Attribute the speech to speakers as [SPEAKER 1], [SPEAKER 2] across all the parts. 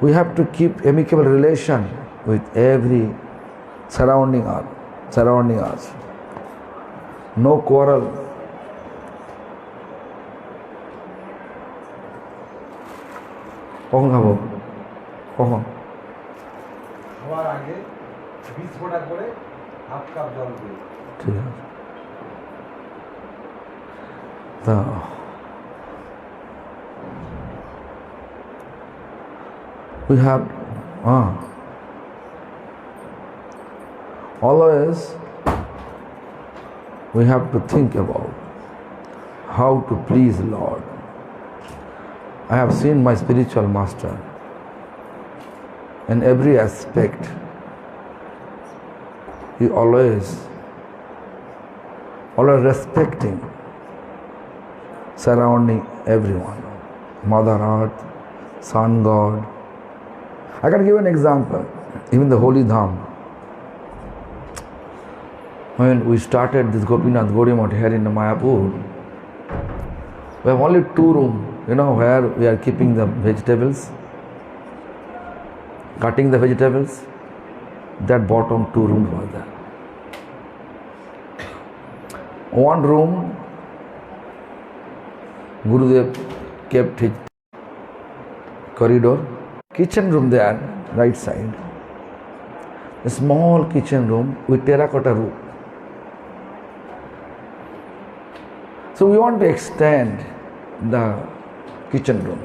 [SPEAKER 1] We have to keep amicable relation with every surrounding us. No quarrel. কখন খাবো? কখন?
[SPEAKER 2] খাওয়ার আগে 20 ফোঁটা করে হাফ কাপ জল দিই।
[SPEAKER 1] ঠিক আছে। তা we have always we have to think about how to please Lord. I have seen my spiritual master in every aspect. He always respecting, surrounding everyone, Mother Earth, Sun God. I can give an example. Even the Holy Dham. When we started this Gopinath Gaudiya here in Mayapur, we have only 2 rooms, where we are keeping the vegetables, cutting the vegetables. That bottom 2 rooms was there. 1 room, Gurudev kept his corridor. Kitchen room there, right side. A small kitchen room with terracotta roof. So we want to extend the kitchen room.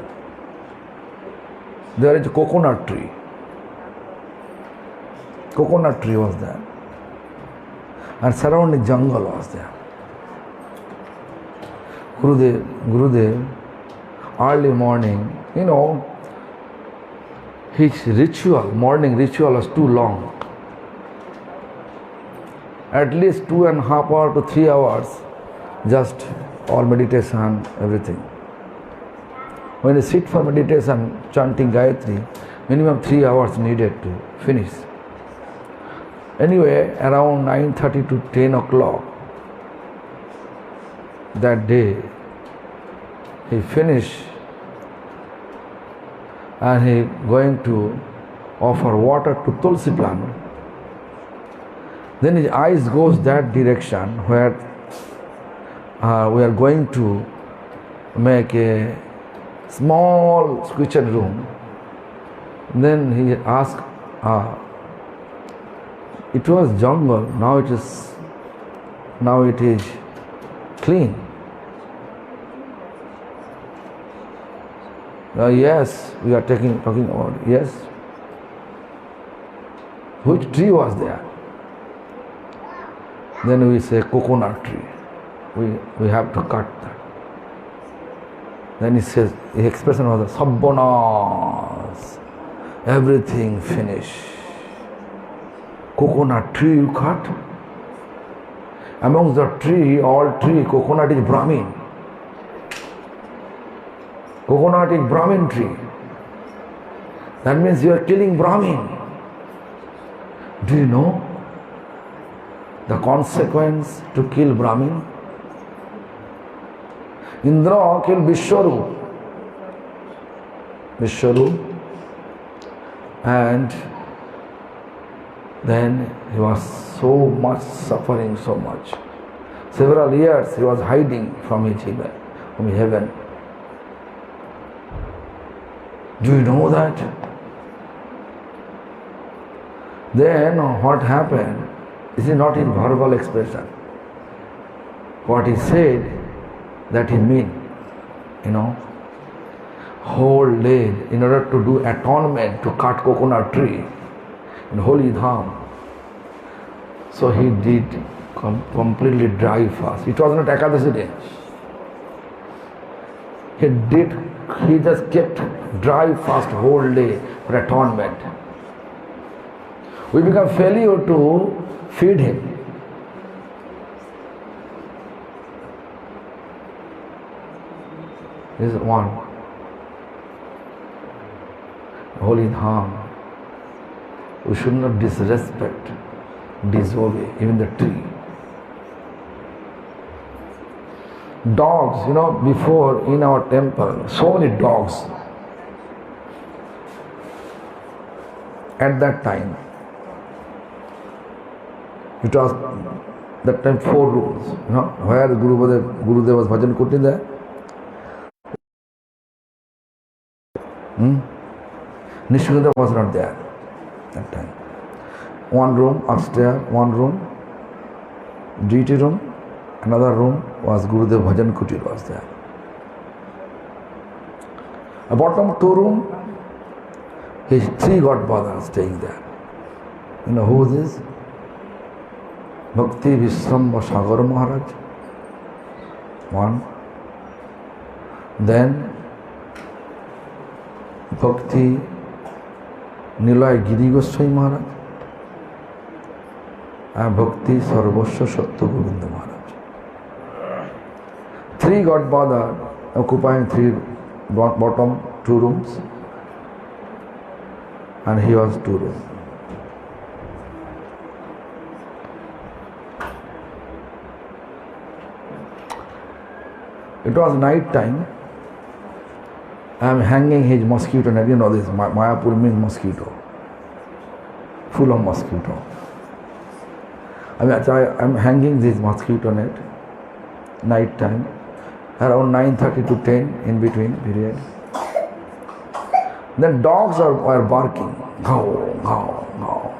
[SPEAKER 1] There is a coconut tree. Coconut tree was there. And surrounding jungle was there. Gurudev, early morning, his morning ritual was too long. At least 2.5 hours to 3 hours, just all meditation, everything. When you sit for meditation, chanting Gayatri, minimum 3 hours needed to finish. Anyway, around 9:30 to 10 o'clock that day, he finished and he going to offer water to Tulsi plant. Then his eyes goes that direction where we are going to make a small kitchen room. Then he asked, it was jungle, now it is clean. Yes, we are talking about, yes. Which tree was there? Then we say coconut tree. We have to cut that. Then he says, the expression was sabbonas, everything finished. Coconut tree you cut? Amongst the tree, all tree, coconut is Brahmin. Coconut is Brahmin tree. That means you are killing Brahmin. Do you know the consequence to kill Brahmin? Indra killed Vishwarup, and then he was so much suffering, so much. Several years he was hiding from his heaven. Do you know that? Then what happened? This is not his verbal expression. What he said, that he mean, whole day in order to do atonement to cut coconut tree in Holy Dham. So he did completely dry fast. It was not Ekadasi day. He just kept dry fast whole day for atonement. We become failure to feed him. This is one. Holy Dham. We should not disrespect disobey, even the tree. Dogs, before in our temple, so many dogs. At that time, it was that time 4 rooms, where Gurudev was bhajan kuti there. Nishingadev was not there that time. 1 room upstairs, 1 room, duty room, another room was Gurudev bhajan kuti was there. A bottom 2 room, his 3 godfathers staying there. You know who is this? Bhakti Vishram Sagar Maharaj, 1. Then Bhakti Nilay Giri Goswami Maharaj and Bhakti Sarvasya Satya Govinda Maharaj. 3 godfathers occupying 3 bottom 2 rooms, and he was 2 rooms. It was night time. I am hanging his mosquito net. You know this, Mayapur means mosquito. Full of mosquito. I am hanging this mosquito net, night time, around 9:30 to 10 in between period. Then dogs are barking. Ghaw, ghaw, ghaw.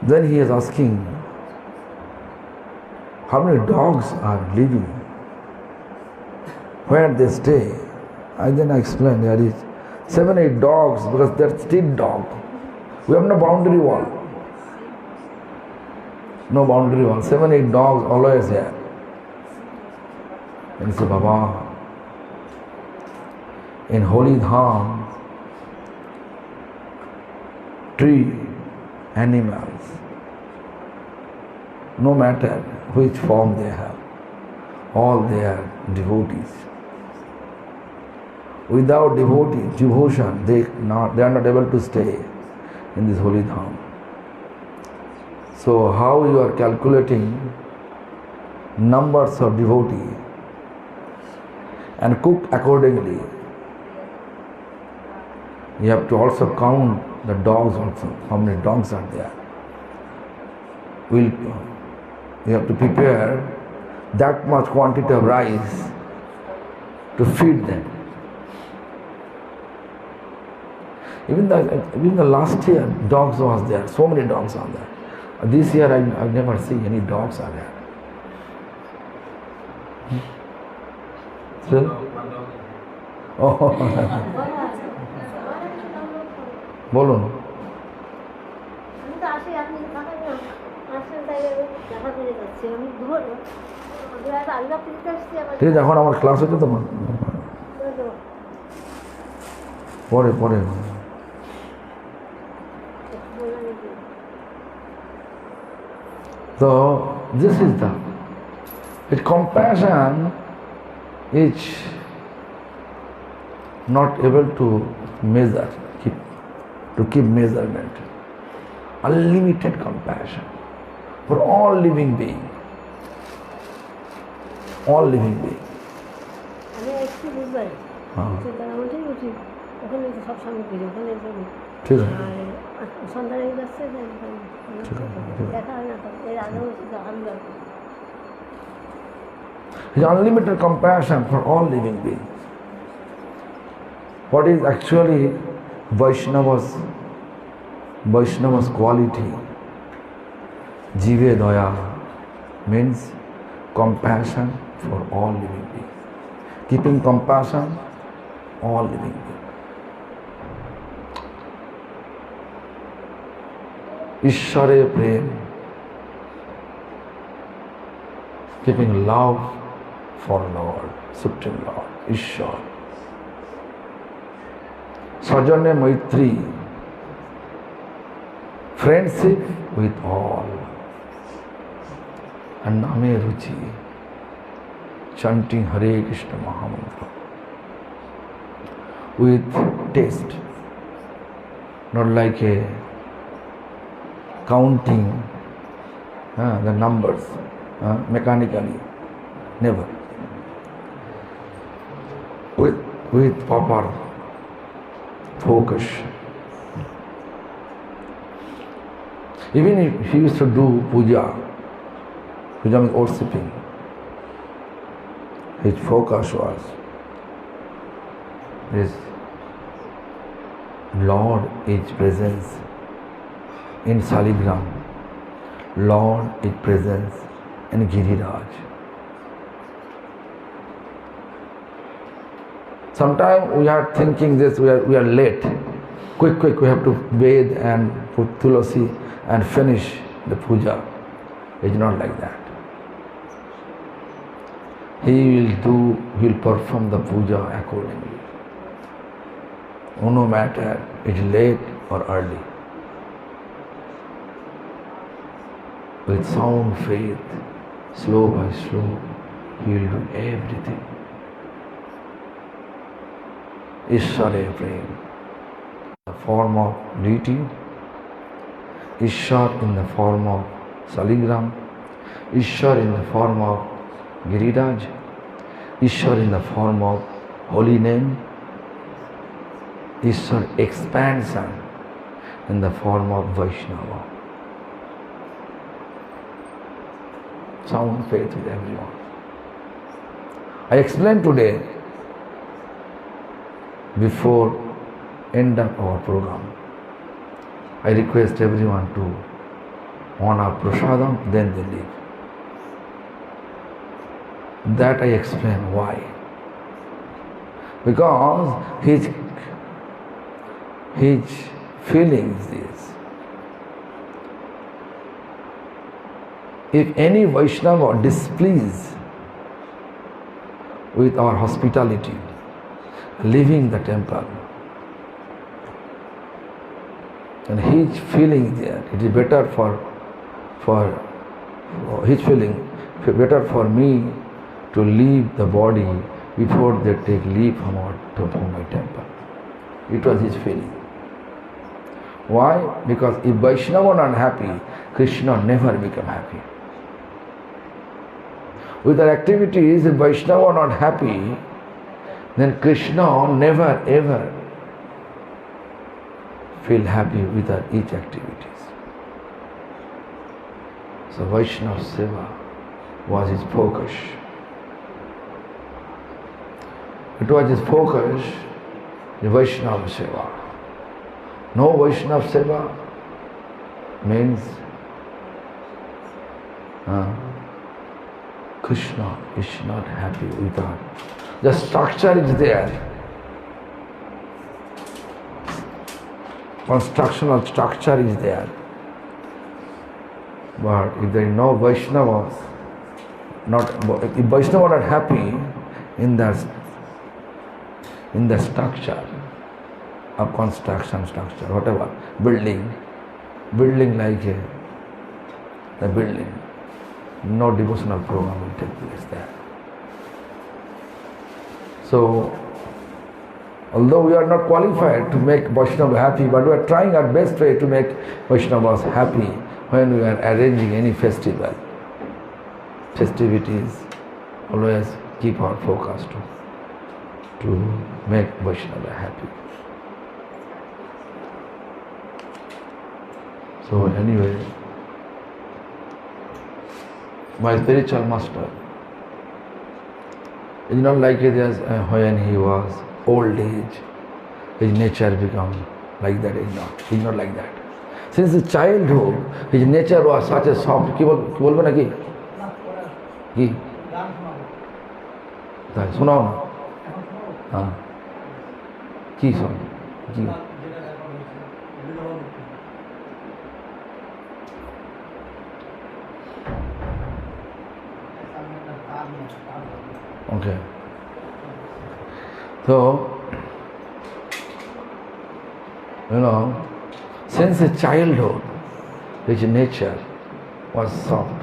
[SPEAKER 1] Then he is asking, how many dogs are living? Where they stay? Then I explained, there is 7, 8 dogs, because they're street dog. We have no boundary wall. No boundary wall. 7, 8 dogs always there. And he said, Baba, in Holy Dham, tree, animals, no matter which form they have, all they are devotees. Without devotion, they are not able to stay in this holy dham. So how you are calculating numbers of devotees and cook accordingly? You have to also count the dogs also, how many dogs are there. You have to prepare that much quantity of rice to feed them. Even the last year, dogs was there. So many dogs are there. This year, I've never seen any dogs are there. Still? Oh. বলুন। ঠিক আছে, এখন আমার class হচ্ছে তো পরে পরে। So this is the compassion is not able to measure, to keep measurement. Unlimited compassion for all living beings. All living beings. ঠিক আছে। His unlimited compassion for all living beings. What is actually Vaishnava's quality? Jive Daya means compassion for all living beings. Keeping compassion, all living beings. Ishare Prem, keeping love for Lord, Supreme Lord, Ishar. Sajanya Maitri, friendship with all. And Name Ruchi, chanting Hare Krishna Mahamantra with taste, not like a counting the numbers mechanically. Never. With proper focus. Even if he used to do puja means worshipping, his focus was this Lord is presence in Saligram, Lord is presence in Giriraj. Sometimes we are thinking this, we are late. Quick, we have to bathe and put tulasi and finish the puja. It's not like that. He will perform the puja accordingly. No matter it's late or early. With sound faith, slow by slow, he will do everything. Ishwara Prem, the form of deity, Ishwar in the form of Saligram, Ishwar in the form of Giriraj, Ishwar in the form of holy name, Ishwar expansion in the form of Vaishnava. Sound faith with everyone. I explained today before end of our program. I request everyone to honor prasadam, then they leave. That I explain why. Because his feeling is this. If any Vaishnava displeased with our hospitality, leaving the temple, and his feeling there, it is better for his feeling, better for me to leave the body before they take leave from my temple. It was his feeling. Why? Because if Vaishnava are not happy, Krishna never become happy. With our activities, if Vaishnava are not happy, then Krishna never ever feel happy with our each activities. So Vaishnava Seva was his focus. It was his focus, the Vaishnava Seva. No Vaishnava Seva means Krishna is not happy with our. The structure is there. Constructional structure is there. But if there is no Vaishnavas, if Vaishnava are not happy in the structure of construction structure, whatever, building like the building, no devotional program will take place there. So, although we are not qualified to make Vaishnava happy, but we are trying our best way to make Vaishnavas happy when we are arranging any festival. Festivities, always keep our focus to make Vaishnava happy. So anyway, my spiritual master is not like it as when he was old age, his nature become like that. He's not like that. Since his childhood, his nature was such a soft. Ki bolbe na ki? Ki? Sunao na. हाँ की सुन की okay. So since his childhood, his nature was soft.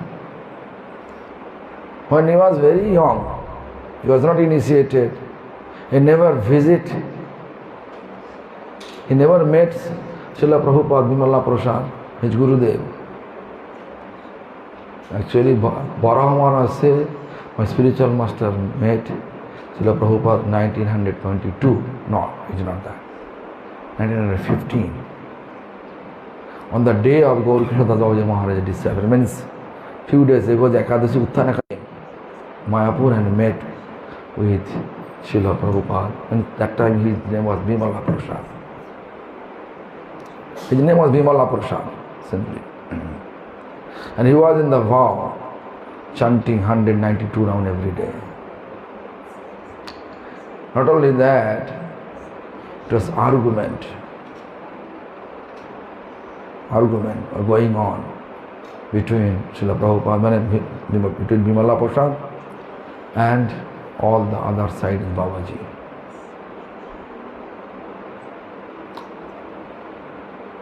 [SPEAKER 1] When he was very young, he was not initiated. He never met Srila Prabhupada, Bimala Prasad. his Gurudev. Actually, Bharaha Maharaj said, my spiritual master met Srila Prabhupada 1922. No, it's not that. 1915. On the day of Gaur Krishna Das Babaji Maharaj's disappearance, means few days ago, the Ekadashi Utthana came. Mayapur and met with Srila Prabhupada, and that time his name was Bimala Prasad. His name was Bimala Prasad, simply. And he was in the vow, chanting 192 rounds every day. Not only that, it was argument going on between Srila Prabhupada, between Bimala Prasad and all the other side is Babaji.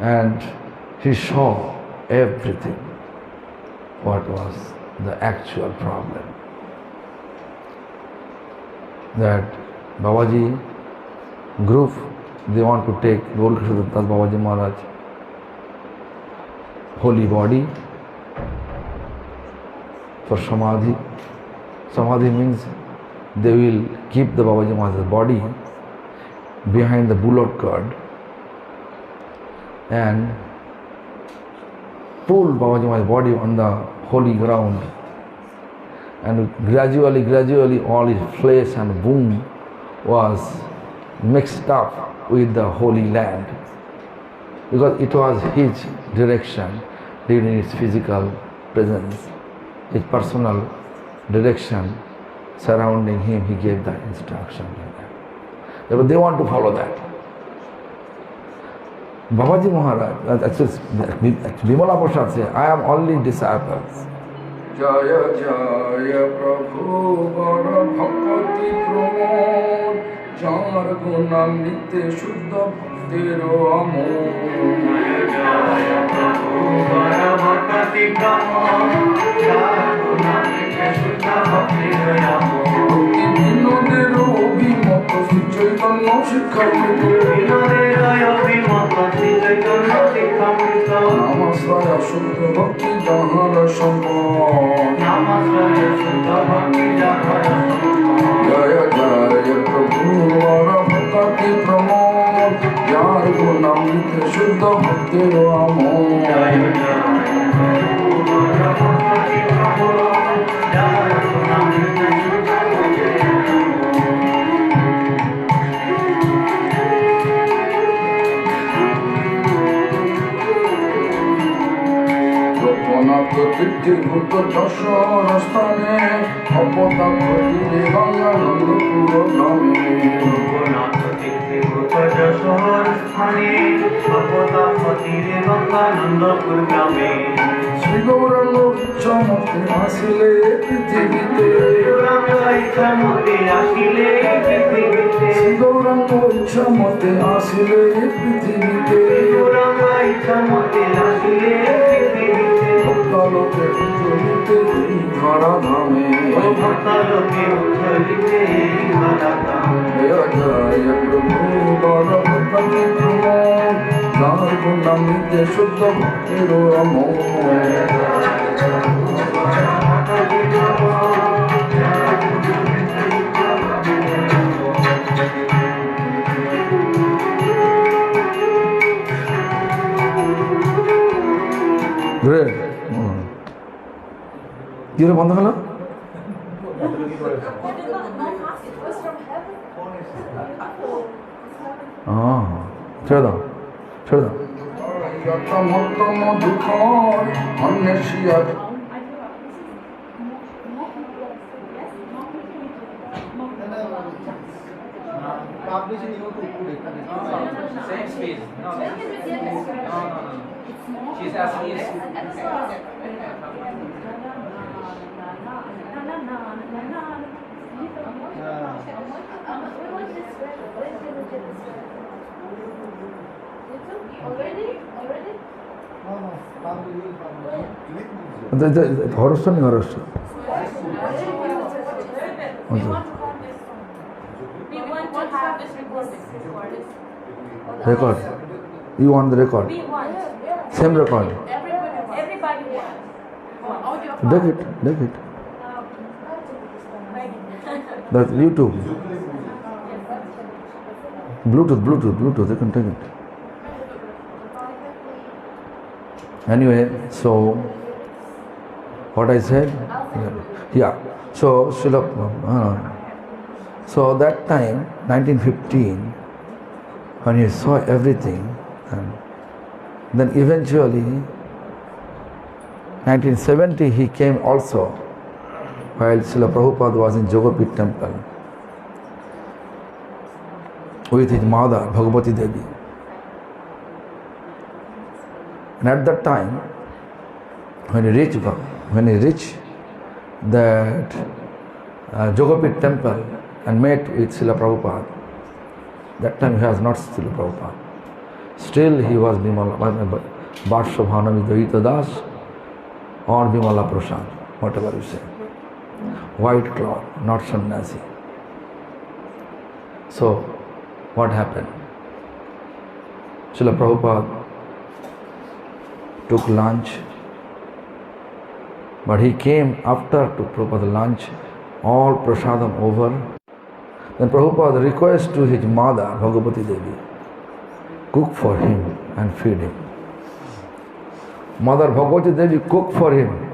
[SPEAKER 1] And he saw everything, what was the actual problem. That Babaji group, they want to take Gaur Krishna Das Babaji Maharaj holy body for Samadhi. Samadhi means they will keep the Babaji Maharaj's body behind the bullock cart and pull Babaji Maharaj's body on the holy ground, and gradually all his flesh and bone was mixed up with the holy land, because it was his direction during his physical presence, his personal direction surrounding him. He gave the instruction like that. But they want to follow that. Babaji Maharaj, actually Bimala Prasad said, I am only disciples. Jaya Jaya Prabhu Bara Bhakti Pramod Jar Gunamrite Shuddha Bhaktiro Amod. Jaya Prabhu Bara Bhakti Pramod Jar Gunamrite Shuddha Bhaktiro Amod. Bhakti Vinodero Bhimata Sri Chaitanya Shikhamrita Vinodero Bhimata Sri Chaitanya Shikhamrita Namasraya Shuddha Bhakti Jahara Sambhava Namasraya Shuddha Bhakti Jahara Sambhava. Jaya Jaya Prabhu Bara Bhakti Pramod Jar Gunamrita Shuddha Bhaktiro Amod. Jaya Jaya Prabhu Bara Bhakti Pramod Jar Gunamrita Shuddha Bhaktiro Amod. Tirtibhuta Dashara Sthane Apata Bhatire Ganganandapura Dhame. Lokonath Tirtibhuta Dashara Sthane Apata Bhatire Ganganandapura Dhame. Shri Gauranga Ichamate Asile Prithivite. Gauranga Ichamate Asile Prithivite. Shri Gauranga Ichamate Asile Prithivite. Gauranga Ichamate Asile Prithivite. Bhaktaloke Uthalite Dhara Dhame. Bhaktaloke Uthalite Dhara Dhame. Jaya Jaya Prabhu Bara Bhakti Pramod Jar Gunamrita Shuddha Bhaktiro Amod. Great. You have band kala? ছেড়ে দাও.
[SPEAKER 2] Publishing YouTube.
[SPEAKER 3] Same space. No. She's asking us.
[SPEAKER 1] হরস্ব নেই হরস্ব record. You want the record?
[SPEAKER 4] We want.
[SPEAKER 1] Same recording.
[SPEAKER 4] Everybody wants.
[SPEAKER 1] Take it. That's YouTube. Bluetooth, you can take it. Anyway, so what I said? Yeah. So so that time, 1915, when he saw everything, and then eventually 1970 he came also, while Srila Prabhupada was in Jogapit temple with his mother Bhagavati Devi. And at that time, when he reached that Jogapit temple and met with Srila Prabhupada, that time he was not Srila Prabhupada. Still he was Bimala, Varshabhanami Dvaita Das or Bimala Prasad, whatever you say. White cloth, not sannyasi. So, what happened? Srila Prabhupada took lunch, but he came after to Prabhupada lunch, all prasadam over. Then Prabhupada requests to his mother, Bhagavati Devi, cook for him and feed him. Mother Bhagavati Devi cooked for him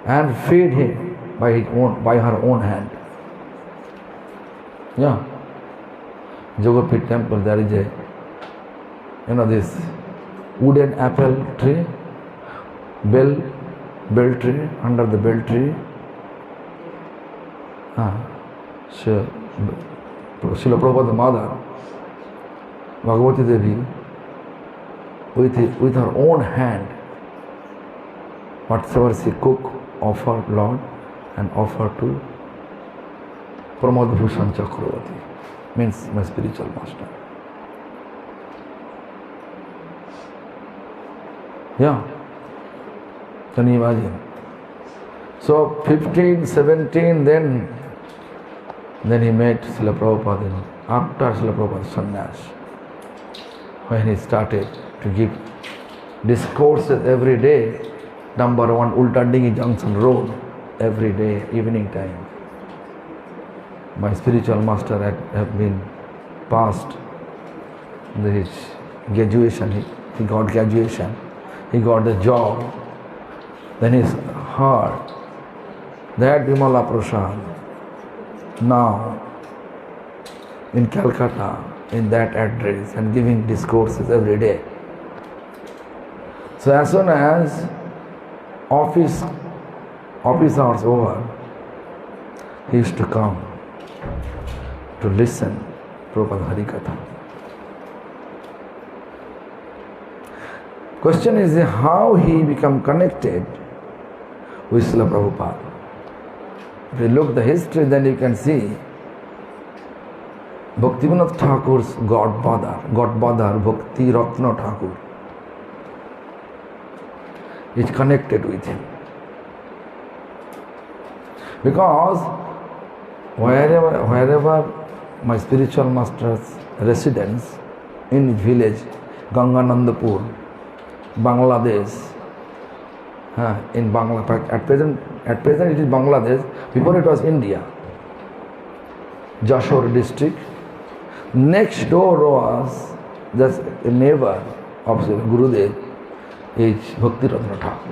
[SPEAKER 1] and feed him by her own hand. Yeah. Jogapit temple, there is a, this wooden apple tree, bell tree, under the bell tree. So, Srila Prabhupada's mother, Bhagavati Devi, with her own hand, whatsoever she cooked, offered Lord and offered to Pramod Bhushan Chakravarti, means my spiritual master. Yeah. Can you imagine? So 15, 17, then he met Srila Prabhupada after Srila Prabhupada's sannyas, when he started to give discourses every day. Number 1, Ultandingi Junction Road, every day, evening time. My spiritual master had been passed his graduation. He got graduation. He got the job. Then he heard that Vimala Prasad now in Calcutta, in that address, and giving discourses every day. So as soon as office hours over, he used to come to listen Prabhupada Harikatha. Question is how he become connected with Srila Prabhupada. If you look the history, then you can see Bhaktivinoda Thakur's Godfather Bhakti Ratna Thakur is connected with him. Because wherever my spiritual master's residence in his village, Ganganandapur, Bangladesh, in Bangladesh, at present it is Bangladesh, before it was India, Jashore district. Next door was just a neighbor of Gurudev, is Bhakti Ratna Thakur,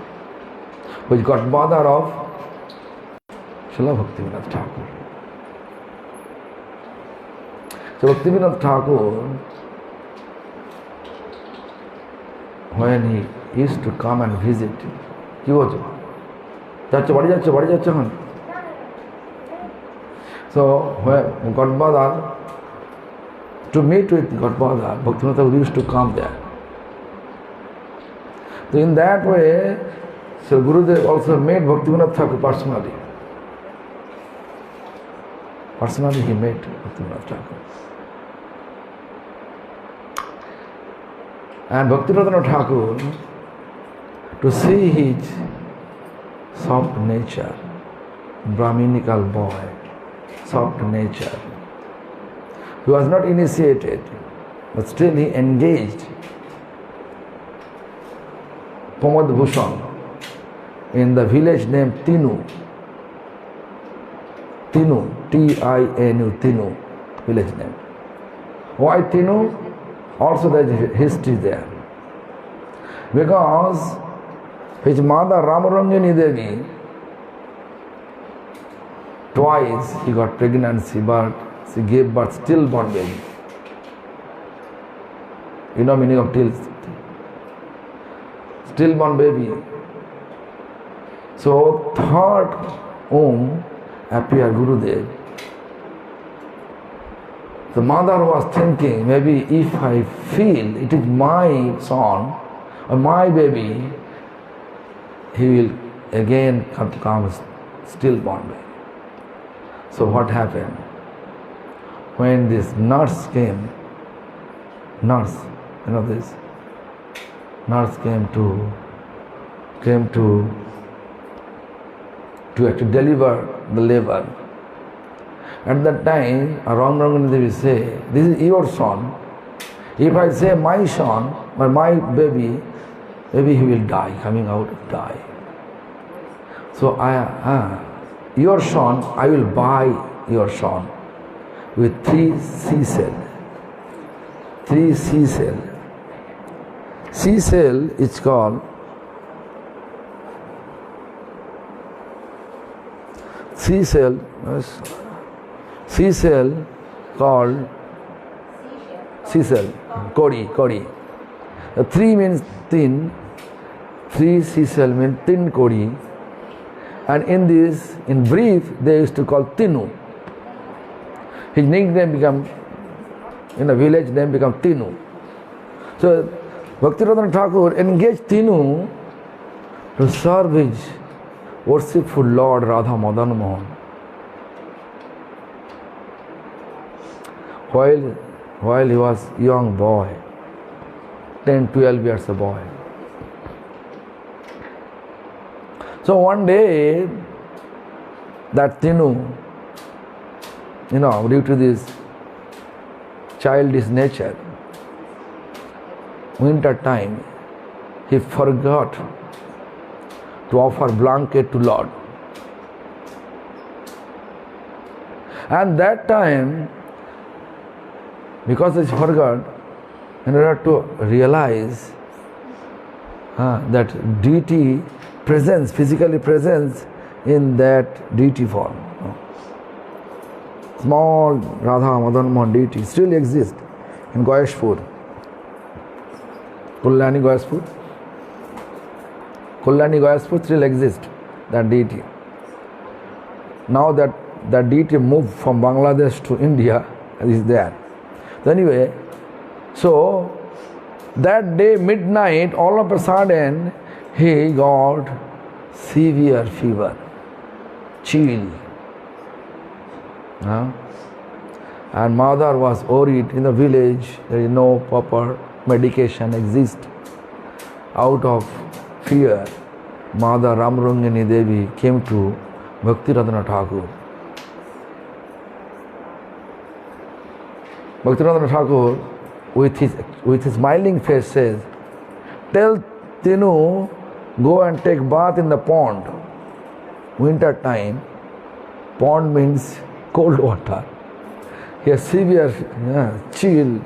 [SPEAKER 1] which got father of Srila Bhaktivinoda Thakur. So Bhaktivinoda Thakur, when he used to come and visit, কি বলছো যাচ্ছ বাড়ি যাচ্ছ এখন so Godfather, to meet with Godfather, Bhaktivinoda Thakur used to come there. So in that way, so Gurudev also met Bhaktivinoda Thakur personally. Personally he met Bhaktivinoda Thakur. And Bhaktivinoda Thakur, to see his soft nature, Brahminical boy, soft nature, he was not initiated, but still he engaged Pramod Bhushan in the village named Tinu. Tinu, T-I-N-U, Tinu, village name. Why Tinu? Also there is history there. Because his mother Ramarangini Devi, twice he got pregnancy, but she gave birth stillborn baby. You know meaning of stillborn baby. So third womb appeared Gurudev. The mother was thinking, maybe if I feel it is my son or my baby, he will again come stillborn baby. So what happened? When this nurse came, nurse came to actually deliver the labor. At that time, Ramrangani Devi say, this is your son. If I say my son or my baby, maybe he will die, coming out die. So your son, I will buy your son with 3 C-cell. 3 C-cell. C-cell is called C-cell called C-cell, Kodi. 3 means thin, 3 C-cell means thin Kodi. And in brief, they used to call Tinu. His nickname become, in a village name become Tinu. So Bhakti-Radhana Thakur engaged Tinu to serve his worshipful Lord Radha Madan Mohan. While he was young boy, 10-12 years a boy. So one day, that Tinu, due to this childish nature, winter time, he forgot to offer blanket to Lord. And that time, because he forgot, in order to realize that deity presence, physically presence in that deity form. Small Radha Madan Mohan deity still exists in Goyashpur. Kullani Goyashpur still exists, that deity. Now that deity moved from Bangladesh to India, is there. So anyway, so that day midnight, all of a sudden, he got severe fever, chill. And mother was worried. In the village, there is no proper medication exist. Out of fear, Mother Ramrangini Devi came to Bhakti-Radhana Thakur. Bhakti-Radhana Thakur, with his smiling face, says, tell Tinu, go and take bath in the pond. Winter time, pond means cold water. He has severe chill,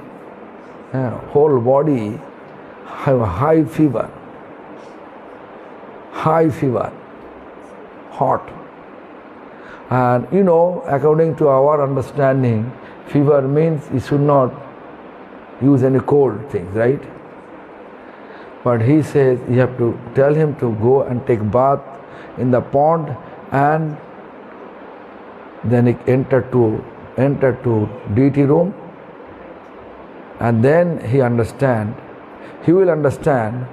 [SPEAKER 1] whole body have a high fever, hot. And according to our understanding, fever means you should not use any cold things, right? But he says you have to tell him to go and take bath in the pond, and then he enter to deity room, and then he will understand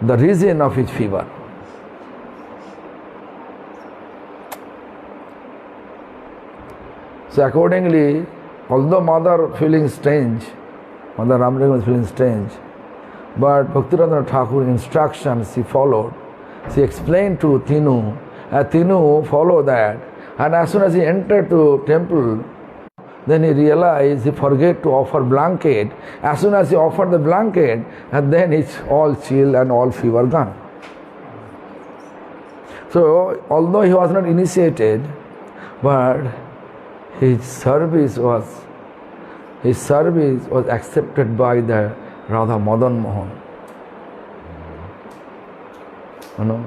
[SPEAKER 1] the reason of his fever. So accordingly, although Mother Ramrangini was feeling strange, but Bhakti-Radhana Thakur instructions she followed. She explained to Tinu, and Tinu followed that. And as soon as he entered to temple, Then he realized he forget to offer blanket. As soon as he offered the blanket, and then it's all chill and all fever gone. So, although he was not initiated, but his service was accepted by the Radha Madan Mohan. You know,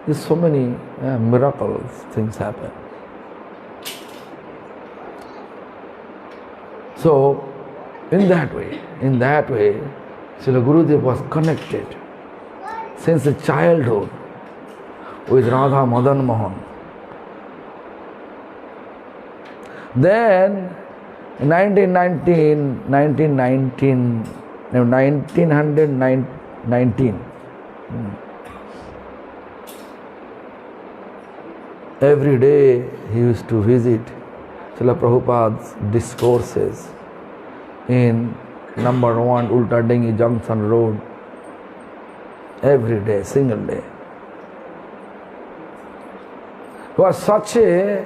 [SPEAKER 1] there's so many miracles, things happen. So, in that way, Srila Gurudev was connected since the childhood with Radha Madan Mohan. Then, in 1919, every day he used to visit Srila Prabhupada's discourses in number 1 Ulta Dengi Junction Road. Every day, single day. He was such a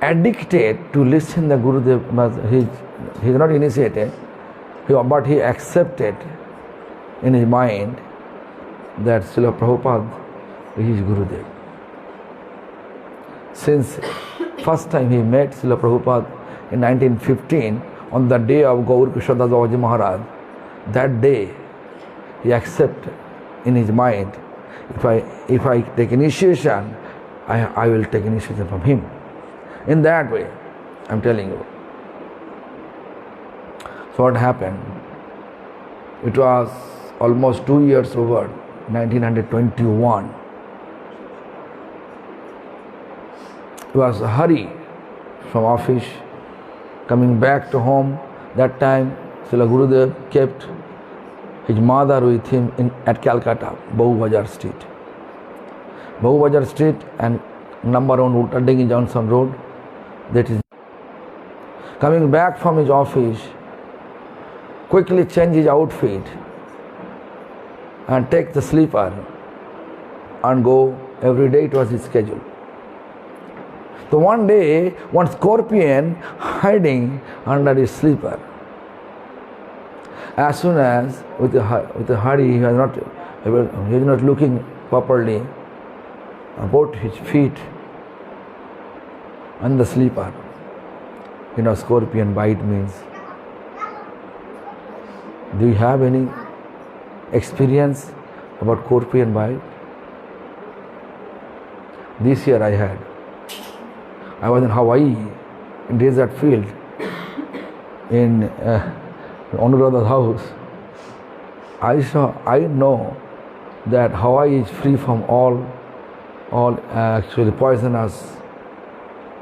[SPEAKER 1] addicted to listen to Gurudev. He is not initiated, but he accepted in his mind that Srila Prabhupada is Gurudev. Since first time he met Srila Prabhupada in 1915 on the day of Gaur Krishnadas Babaji Maharaj, that day he accepted in his mind, if I take initiation, I will take initiation from him. In that way, I'm telling you. So what happened? It was almost 2 years over, 1921. It was a hurry from office, coming back to home. That time, Srila Gurudev kept his mother with him at Calcutta, Bahubazar Street. Bahubazar Street and number 1 Ulta Dengi Johnson Road. That is, coming back from his office, quickly change his outfit and take the sleeper and go. Every day it was his schedule. So one day, one scorpion hiding under his sleeper. As soon as with a hurry, he was not looking properly about his feet and the sleeper. You know, scorpion bite means. Do you have any experience about scorpion bite? This year I had. I was in Hawaii, in desert field, in Anuradha's house. I know that Hawaii is free from all actually poisonous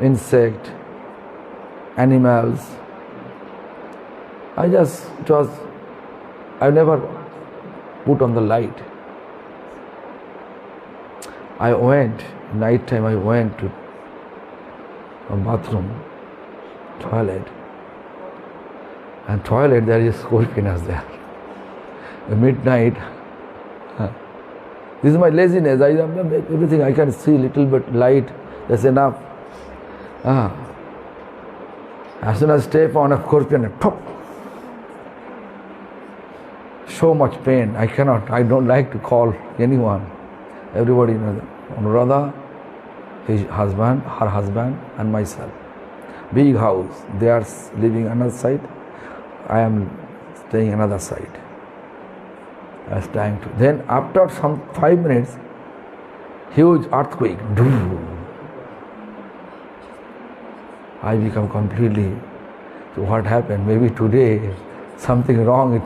[SPEAKER 1] insect, animals. I never put on the light. Night time I went to a bathroom, toilet. And toilet, there is scorpion there. At midnight, this is my laziness. Everything I can see, little bit light, that's enough. As soon as I step on a scorpion, top. So much pain. I don't like to call anyone. Everybody knows. Anuradha, her husband, and myself. Big house. They are living another side. I am staying another side. As time to. Then after some 5 minutes, huge earthquake. I become completely. So what happened? Maybe today something wrong.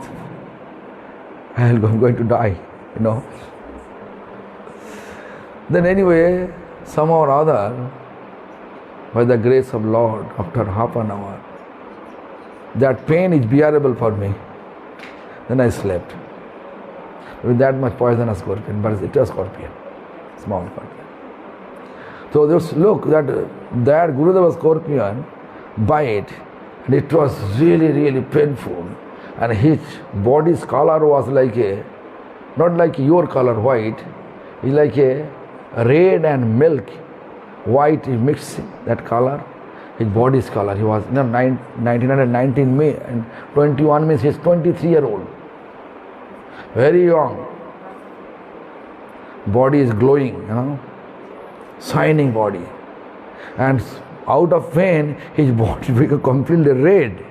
[SPEAKER 1] I'm going to die. You know. Then anyway, somehow or other, by the grace of Lord, after half an hour, that pain is bearable for me. Then I slept. With that much poisonous scorpion, but it was scorpion, small scorpion. So just look, that Gurudeva scorpion bite, and it was really, really painful. And his body's color was not like your color white, it's like a red and milk white is mixing that color, his body color. He was 1919 and 21 means he's 23-year-old. Very young. Body is glowing, shining body. And out of pain, his body became completely red.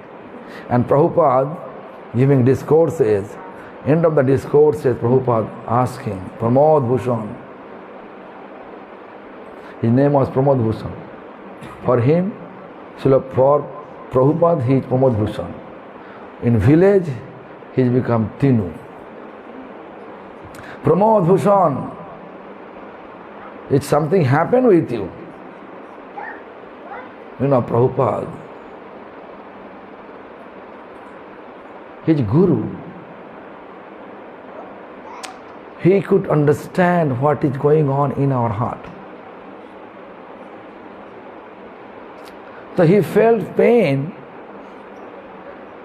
[SPEAKER 1] And Prabhupada giving discourses. End of the discourses, Prabhupada asking, Pramod Bhushan. His name was Pramod Bhushan. For him, for Prabhupada, he is Pramod Bhushan. In village, he has become Tinu. Pramod Bhushan, did something happen with you? Prabhupada, his guru, he could understand what is going on in our heart. So he felt pain,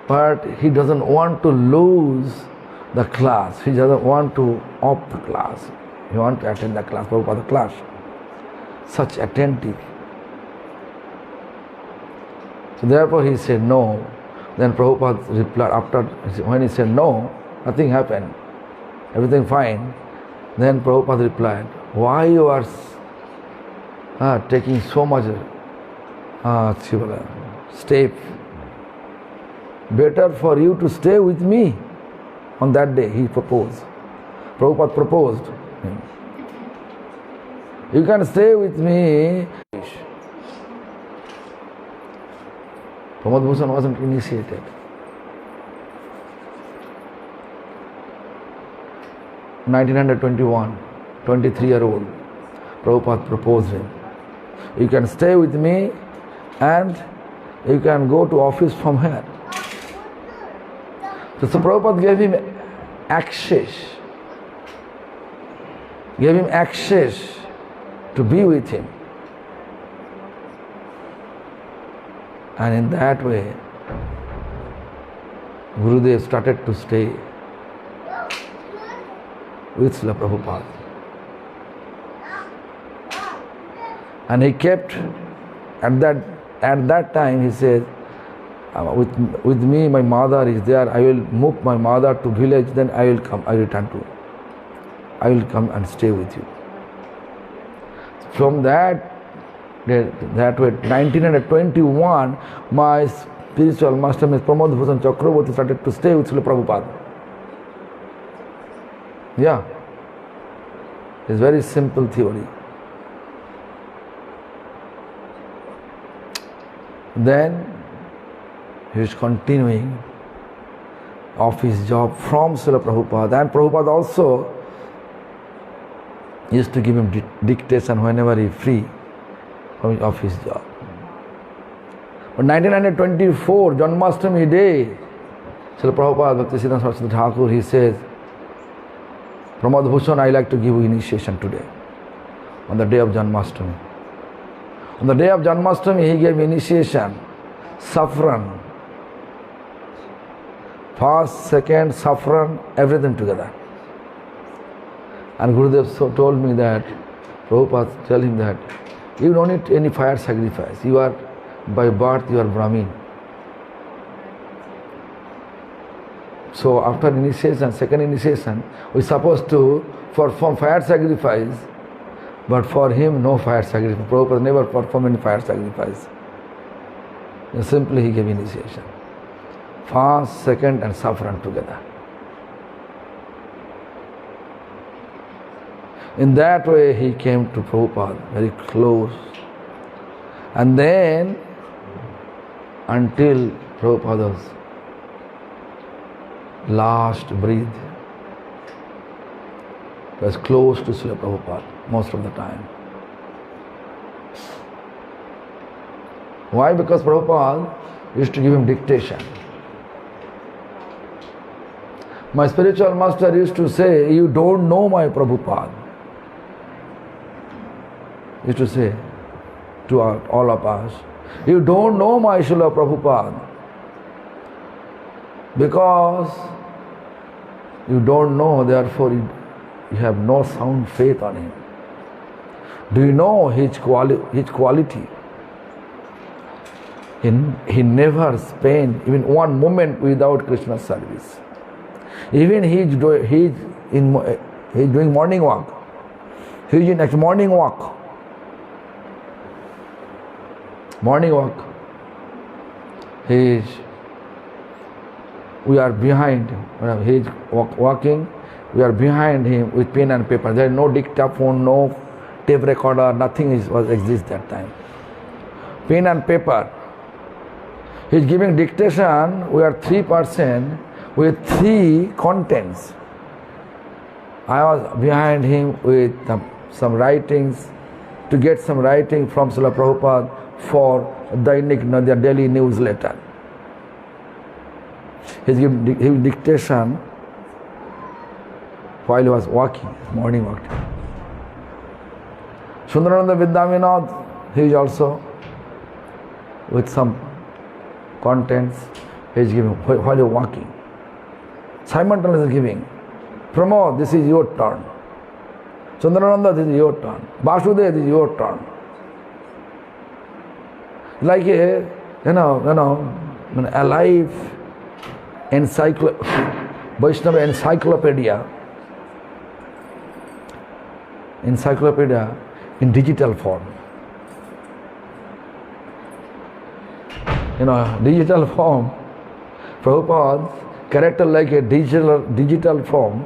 [SPEAKER 1] but he doesn't want to lose the class. He doesn't want to opt the class. He wants to attend the class, Prabhupada class. Such attentive. So therefore he said no. Then Prabhupada replied, when he said no, nothing happened. Everything fine. Then Prabhupada replied, why you are taking so much step? Better for you to stay with me. On that day he proposed. Prabhupada proposed. You can stay with me. Pramod Bhushan wasn't initiated. 1921, 23-year-old, Prabhupada proposed him. You can stay with me and you can go to office from here. So Prabhupada gave him access. To be with him. And in that way, Gurudev started to stay with Srila Prabhupada. And he kept, at that time he said, with me my mother is there, I will move my mother to village, then I will come and stay with you. From that way, 1921, my spiritual master, Mr. Pramod Bhushan Chakraborty, started to stay with Srila Prabhupada. Yeah. It's very simple theory. Then he is continuing of his job from Srila Prabhupada, and Prabhupada also used to give him dictation whenever he free of his job. But 1924, Janmashtami day, Srila Prabhupada Bhakti Siddhanta Saraswati Thakur, he says, Pramod Bhushan, I like to give you initiation today, on the day of Janmashtami. On the day of Janmashtami, he gave initiation, saffron, first, second, saffron, everything together. And Gurudev told me that, Prabhupada tell him that, you don't need any fire sacrifice. You are, by birth, you are Brahmin. So after initiation, second initiation, we are supposed to perform fire sacrifice, but for him, no fire sacrifice. Prabhupada never performed any fire sacrifice. And simply he gave initiation. First, second and saffron together. In that way he came to Prabhupada very close. And then until Prabhupada's last breath was close to Srila Prabhupada most of the time. Why? Because Prabhupada used to give him dictation. My spiritual master used to say, you don't know my Prabhupada. He used to say to all of us, you don't know my Srila Prabhupada because you don't know, therefore you have no sound faith on him. Do you know his quality? He never spent even one moment without Krishna service. Even he's doing morning walk. He's in actual morning walk. Morning walk. We are behind. When he's walking, we are behind him with pen and paper. There is no dictaphone, no tape recorder, nothing exists that time. Pen and paper. He's giving dictation. We are 3% with 3 contents. I was behind him with some writings to get some writing from Srila Prabhupada for their daily newsletter. He's giving dictation while he was walking, morning walk. Sundarananda Vidyavinod, he is also with some contents, he is giving while you are walking. Simultaneously giving. Pramod, this is your turn. Sundarananda, this is your turn. Vasudev, this is your turn. Like a, alive Vaishnava encyclopedia in digital form. Digital form, Prabhupada's character like a digital form,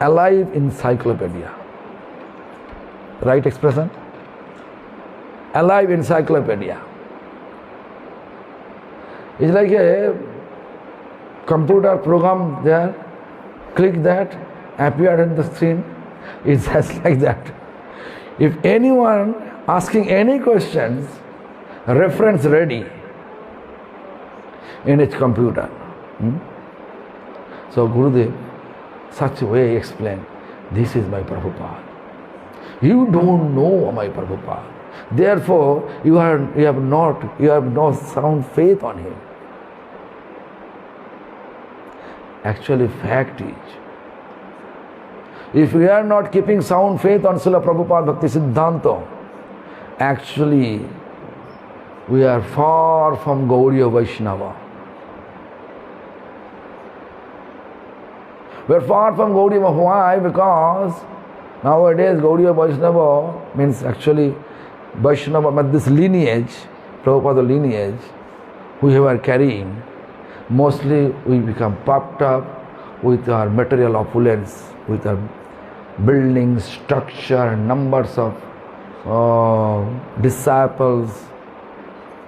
[SPEAKER 1] alive encyclopedia. Right expression? Alive encyclopedia. It's like a computer program there, click that, appear on the screen. It's just like that. If anyone asking any questions, reference ready in its computer. So Gurudev, such a way explained, this is my Prabhupada. You don't know my Prabhupada. Therefore, you have no sound faith on him. Actually, fact is, if we are not keeping sound faith on Srila Prabhupada Bhakti Siddhanta, actually, we are far from Gauriya Vaishnava. We are far from Gauriya Vaishnava. Why? Because nowadays Gauriya Vaishnava means actually Vaishnava, but this lineage, Prabhupada lineage, we are carrying, mostly we become puffed up with our material opulence, with our building, structure, numbers of disciples,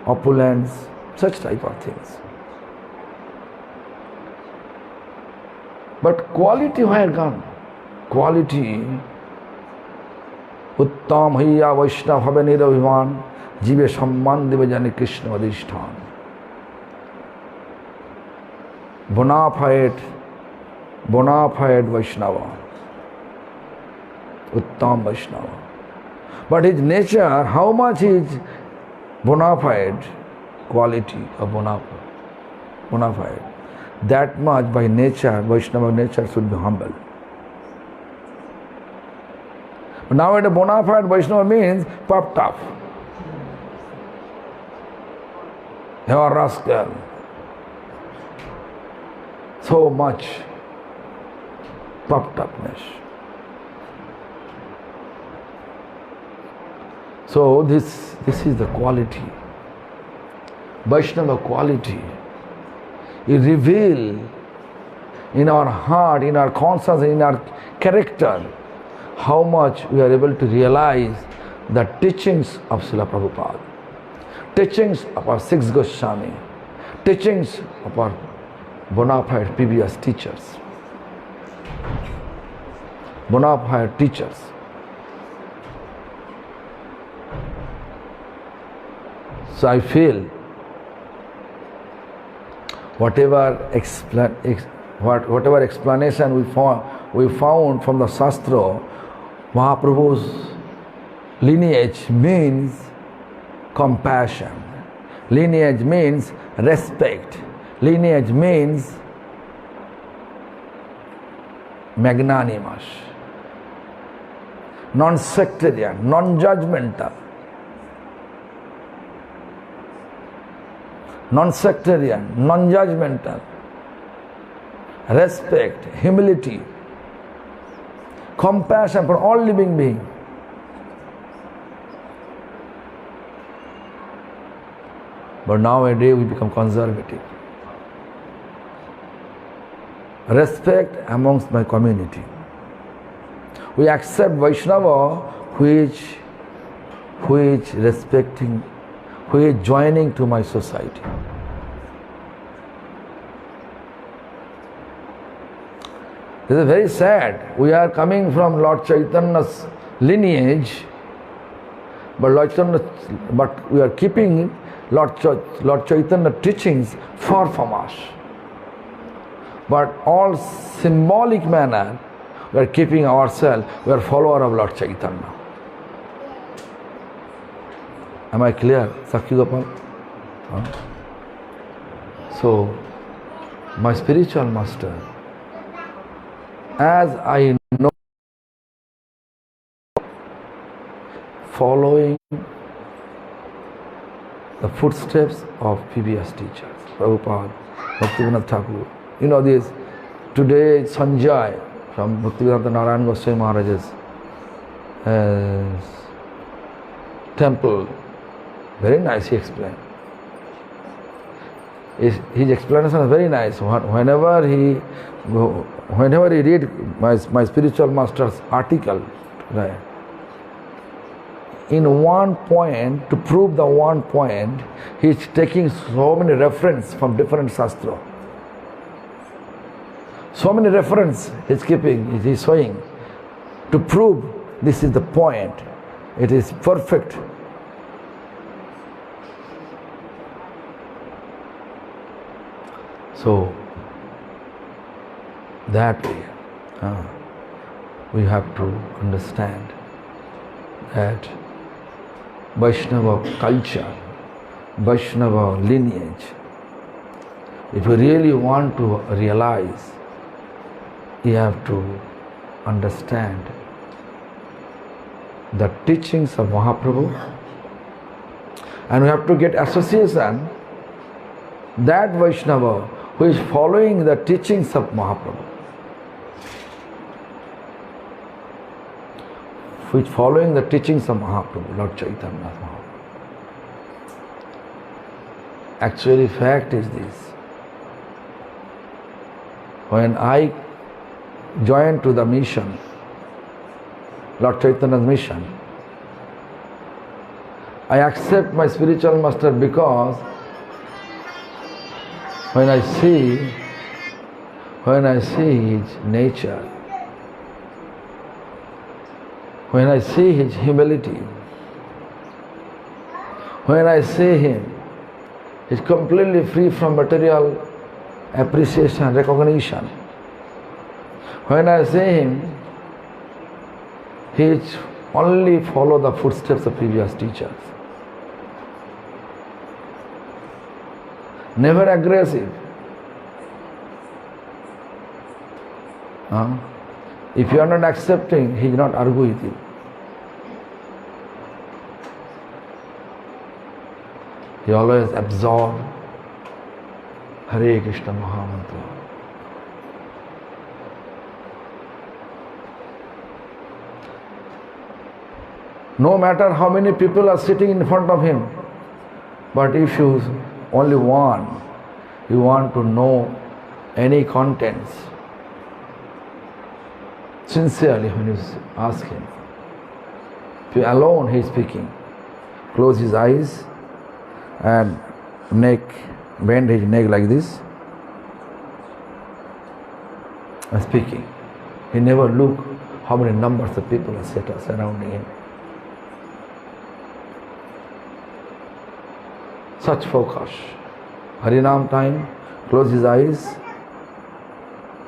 [SPEAKER 1] opulence, such type of things. But quality where gone? Quality, Uttam Hayya Vaishnav Habe Nirabhiman Jive Samman Deve Jane Krishna Adhishtan. Bona fide Vaishnava, Uttam Vaishnava. But his nature, how much is bona fide, quality of bona fide, that much by nature, Vaishnava nature should be humble. But nowadays bona fide Vaishnava means puffed up. You are rascal. So much puffed upness. So this is the quality. Vaishnava quality. It reveals in our heart, in our conscience, in our character, how much we are able to realize the teachings of Srila Prabhupada, teachings of our 6 Gosawami, teachings of our bona fide previous teachers, bona fide teachers. So I feel whatever explanation we found from the Shastra, Mahaprabhu's lineage means compassion. Lineage means respect. Lineage means magnanimous, non-sectarian, non-judgmental. non-sectarian, non-judgmental, respect, humility, compassion for all living beings. But nowadays we become conservative. Respect amongst my community. We accept Vaishnava who is respecting, who is joining to my society. This is very sad. We are coming from Lord Chaitanya's lineage, but we are keeping Lord Chaitanya teachings far from us. But all symbolic manner, we are keeping ourselves, we are follower of Lord Chaitanya. Am I clear, Sakhi Gopal? So, my spiritual master, as I know, following the footsteps of previous teachers, Prabhupada, Bhaktivinoda Thakur. You know this, today Sanjay from Bhaktivedanta Narayan Goswami Maharaj's temple, very nice he explained. His explanation is very nice. Whenever he read my spiritual master's article, right, in one point, to prove the one point, he is taking so many references from different shastra. So many references he is keeping, he is showing to prove this is the point. It is perfect. So, that way, we have to understand that Vaishnava culture, Vaishnava lineage, if you really want to realize, you have to understand the teachings of Mahaprabhu, and we have to get association that Vaishnava who is following the teachings of Mahaprabhu, who is following the teachings of Mahaprabhu, Lord Chaitanya Mahaprabhu. Actually, fact is this. When I joined to the mission, Lord Chaitanya's mission, I accept my spiritual master because when I see his nature, when I see his humility, when I see him, he's completely free from material appreciation, recognition. When I see him, he only follow the footsteps of previous teachers. Never aggressive. If you are not accepting, he will not argue with you. He always absorb Hare Krishna Mahamantra. No matter how many people are sitting in front of him, but if you only you want to know any contents, sincerely when you ask him, if you alone he is speaking, close his eyes and bend his neck like this and speaking. He never look how many numbers of people are surrounding him. Such focus. Harinam time, close his eyes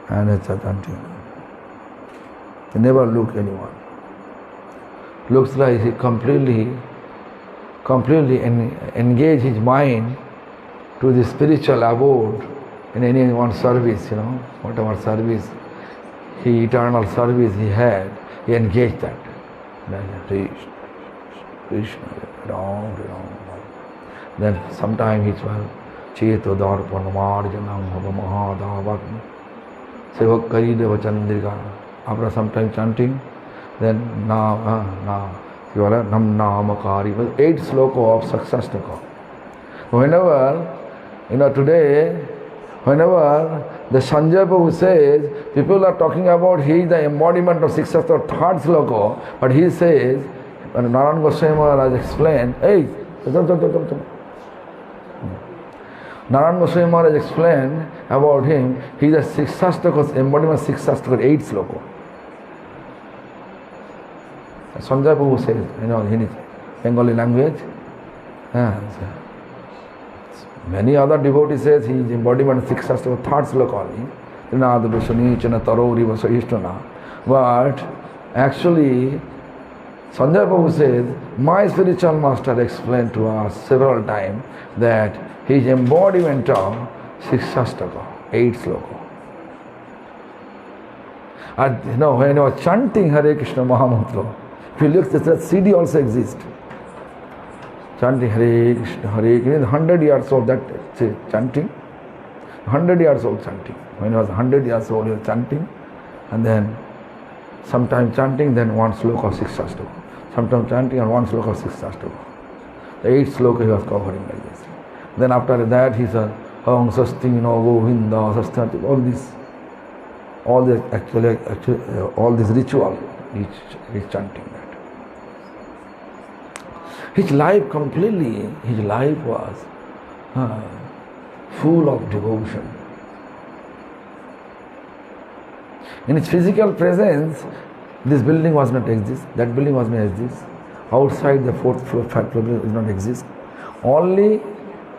[SPEAKER 1] and it's a continue. He never look anyone. Looks like he completely engage his mind to the spiritual abode in anyone's service, whatever service, eternal service he had, he engaged that. Krishna, Ram. Then sometime he will Cheto Darpan Marjanam Bhava Mahadavagni Sevakari Deva Chandrika. After some time chanting, then Nam Namakari, 8 sloka of Saksastaka. Whenever, today, whenever the Sanjay Prabhu says, people are talking about he is the embodiment of Saksastaka, 3rd sloka, but he says, when Narayana Goswami Maharaj explained, Narayana Goswami Maharaj explained about him, he is a Saksastaka, embodiment of Saksastaka, 8 sloka. Sanjay Prabhu says, in his Bengali language. Many other devotees says he is embodiment of Saksastaka, 3rd sloka only. But actually, Sanjay Prabhu says, my spiritual master explained to us several times that he is embodiment of Saksastaka, 8 sloka. And when he was chanting Hare Krishna Mahamantra, if you look, that CD also exists. Chanting Hare Krishna, Hare Krishna, 100 years old, that chanting. 100 years old chanting. When he was 100 years old, he was chanting. And then, sometime chanting, then 1 sloka of Saksastaka. Sometime chanting and 1 sloka of Saksastaka. The 8 sloka he was covering like this. Then after that, he said, Om Sasti, Govinda, Sasti, all this ritual, he's chanting that. His life was full of devotion. In his physical presence, this building was not exist, that building was not exist. Outside the 4th floor, 5th floor did not exist. Only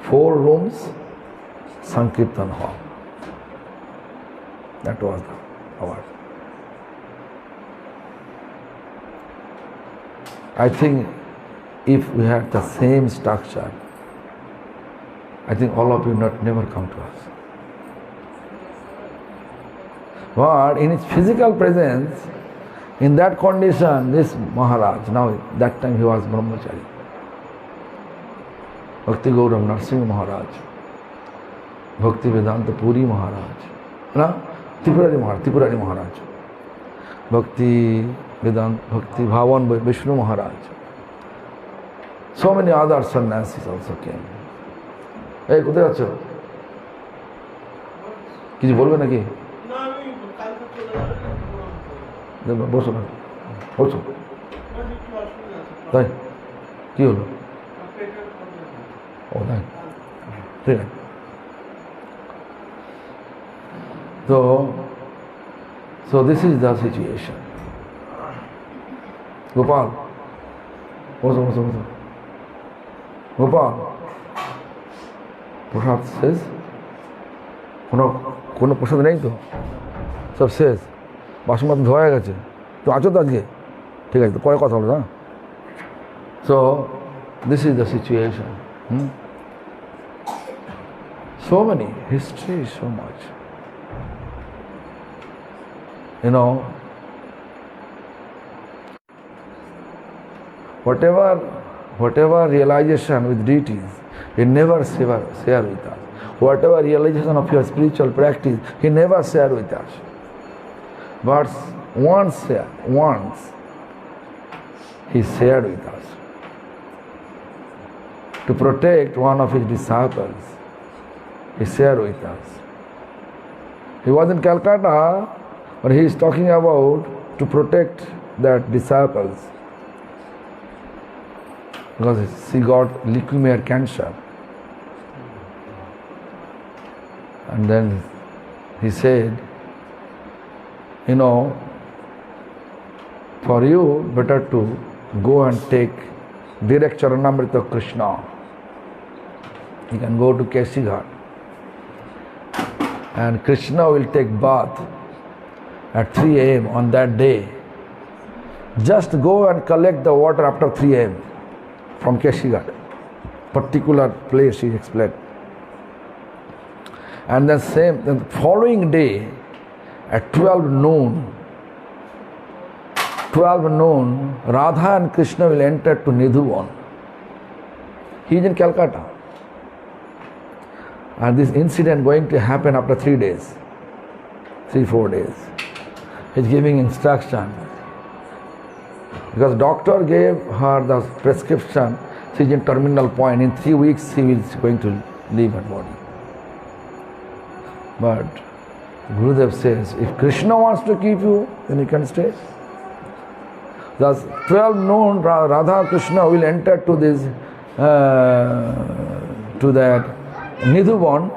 [SPEAKER 1] 4 rooms, Sankirtan hall. That was the award. I think if we had the same structure, I think all of you never come to us. But in his physical presence, in that condition, this Maharaj, now that time he was Brahmachari, Bhakti Gauram Narsingh Maharaj, Bhakti Vedanta Puri Maharaj, Tripurari Maharaj, Bhakti Vedanta, Bhakti Bhavan Vishnu Maharaj. So many other sannyasis also came. Hey, কোথায় আছো? কিছু বলবে নাকি? বসো না, বসো। তাই কি হলো? ও তাই, ঠিক আছে। So this is the situation. Gopal, বসো। Gopal, প্রসাদ শেষ? কোনো প্রসাদ নেই তো? সব শেষ? বাসন মাত্র ধোয়া হয়ে গেছে? তো আছো তো আজকে? ঠিক আছে, তো পরে কথা বলো না? So this is the situation. So many history, so much. Whatever realization with deities, he never share with us. Whatever realization of your spiritual practice, he never share with us. But once he shared with us to protect one of his disciples. He shared with us. He was in Calcutta, but he is talking about to protect that disciples because she got leukemia cancer. And then he said, for you better to go and take direct Charanamrita of Krishna. You can go to Keshi Ghat and Krishna will take bath at 3 a.m. on that day. Just go and collect the water after 3 a.m. from Keshi Ghat, particular place he explained. And the following day at 12 noon, Radha and Krishna will enter to Nidhuvan. He is in Calcutta. And this incident going to happen after 3 days, 4 days. He's giving instruction. Because doctor gave her the prescription, she's in terminal point. In 3 weeks, she is going to leave her body. But Gurudev says, if Krishna wants to keep you, then you can stay. Thus, 12 noon, Radha Krishna will enter to this, to that Nidhuvan.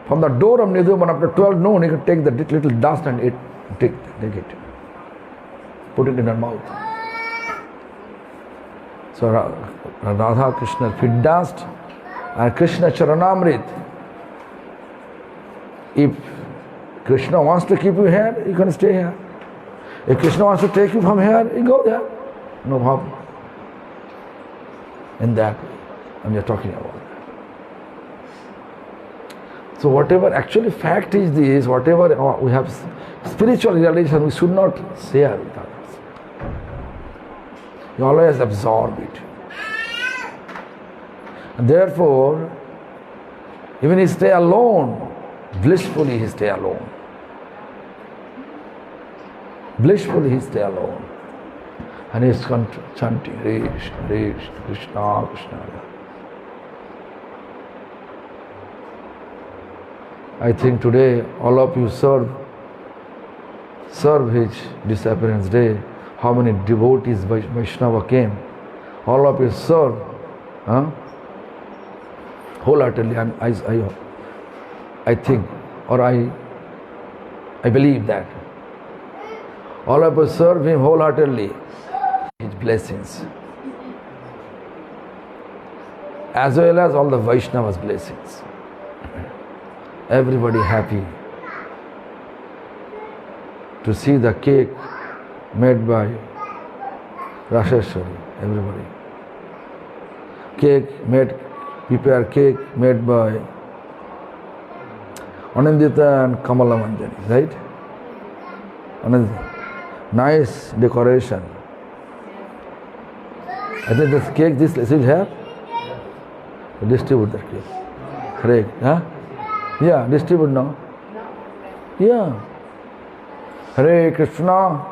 [SPEAKER 1] From the door of Nidhuvan, after 12 noon, you can take the little dust and take it. Put it in her mouth. So Radha Krishna feed dust and Krishna Charanamrit. If Krishna wants to keep you here, you can stay here. If Krishna wants to take you from here, you go there. No problem. In that way, I'm just talking about. So whatever actually fact is this, whatever we have spiritual realization, we should not share with others. You always absorb it. And therefore, even he stay alone, blissfully he stay alone. Blissfully he stay alone. And he is chanting, Krishna, Krishna. I think today all of you serve his disappearance day. How many devotees Vaishnava came? All of you serve wholeheartedly. I think, or I believe that. All of us serve him wholeheartedly. His blessings. As well as all the Vaishnavas' blessings. Everybody happy to see the cake made by Rasheshwari. Everybody. Prepare cake made by Anandita and Kamala Manjari, right? Anandita. Nice decoration. I think this cake, this will have? Distribute that cake. Correct, huh? Yeah, distribute now. Yeah. Hare Krishna.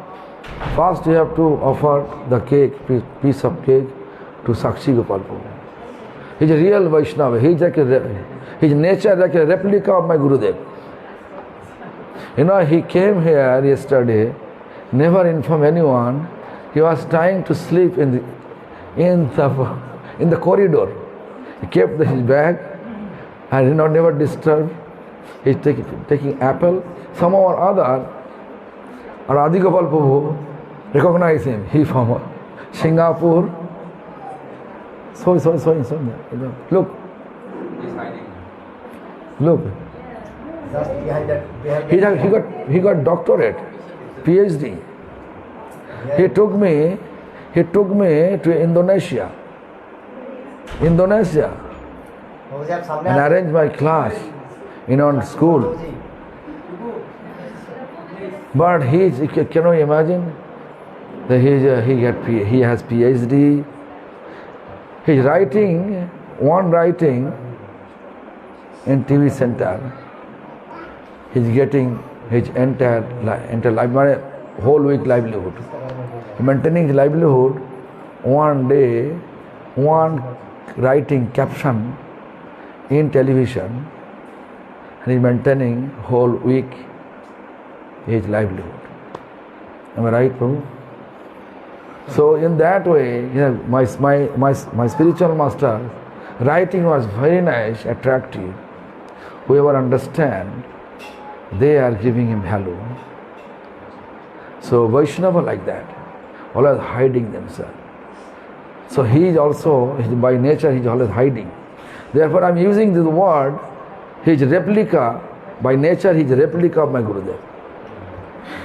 [SPEAKER 1] First you have to offer the cake, piece of cake to Sakshi Gopal Prabhu. He is a real Vaishnava. His nature is like a replica of my Gurudev. You know, he came here yesterday, never informed anyone. He was trying to sleep in the corridor. He kept his bag and never disturbed. He's taking apple. Somehow or other, Radhigopal Prabhu recognized him. He from Singapore. So. Look.
[SPEAKER 3] He's hiding.
[SPEAKER 1] Look.
[SPEAKER 2] Just behind that.
[SPEAKER 1] He got doctorate, PhD. He took me to Indonesia. And arranged my class in school. But can you imagine that he has PhD. He's writing in TV center. He's getting his entire whole week livelihood. Maintaining his livelihood, one day, one writing caption in television, and he's maintaining whole week his livelihood. Am I right, Prabhu? So in that way, my spiritual master writing was very nice, attractive. Whoever understand, they are giving him value. So Vaishnava like that, always hiding themselves. So he is also, by nature, he is always hiding. Therefore I am using this word, he is replica, by nature he is replica of my Gurudev.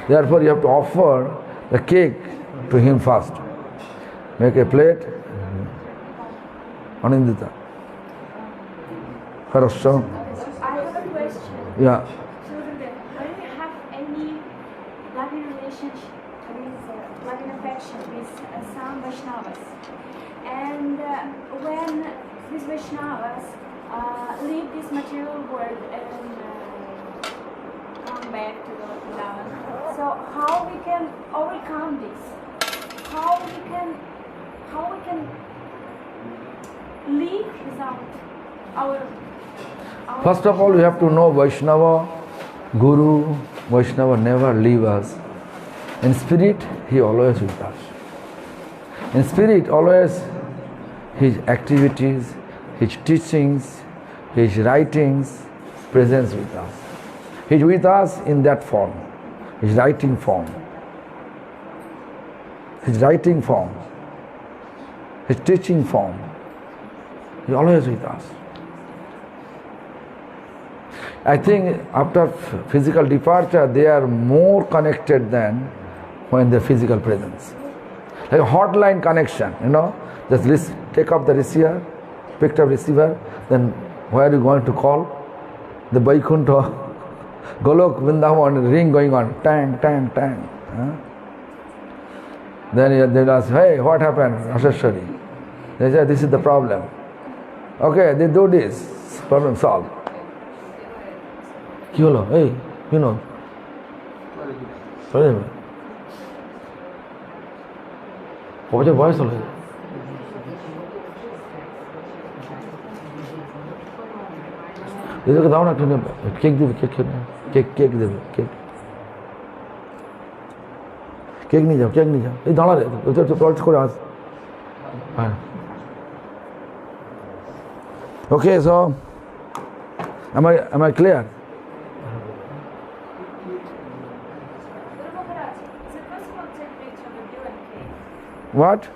[SPEAKER 1] Therefore you have to offer the cake to him first. Make a plate. Anindita. Harasha.
[SPEAKER 4] I have a question.
[SPEAKER 1] Yeah.
[SPEAKER 4] So, do you have any loving relationship, loving affection with some Vaishnavas? And when these Vaishnavas leave this material world and come back to the Vrindavan. So how we can overcome this? How we can live without our
[SPEAKER 1] First of all, you have to know Vaishnava, Guru, Vaishnava never leave us. In spirit, he always with us. In spirit, always his activities, his teachings, his writings, presence with us. He's with us in that form, his writing form. His writing form, his teaching form. He's always with us. I think after physical departure, they are more connected than when the physical presence. Like a hotline connection, just take up the receiver, picked up receiver, then where are you going to call? The Vaikuntha, Golok, Vrindavan, ring going on, tang, tang, tang. Then they'll ask, hey, what happened, Ashashari? They say, this is the problem. Okay, they do this, problem solved. কি হলো এই বিনোদ চলে যাবে কবে বয়স হলো এদেরকে দাও না একটু কেক দেবে কেক দেবে কেক নিয়ে যাও এই দাঁড়া রে টর্চ করে আস হ্যাঁ okay so am I clear? What?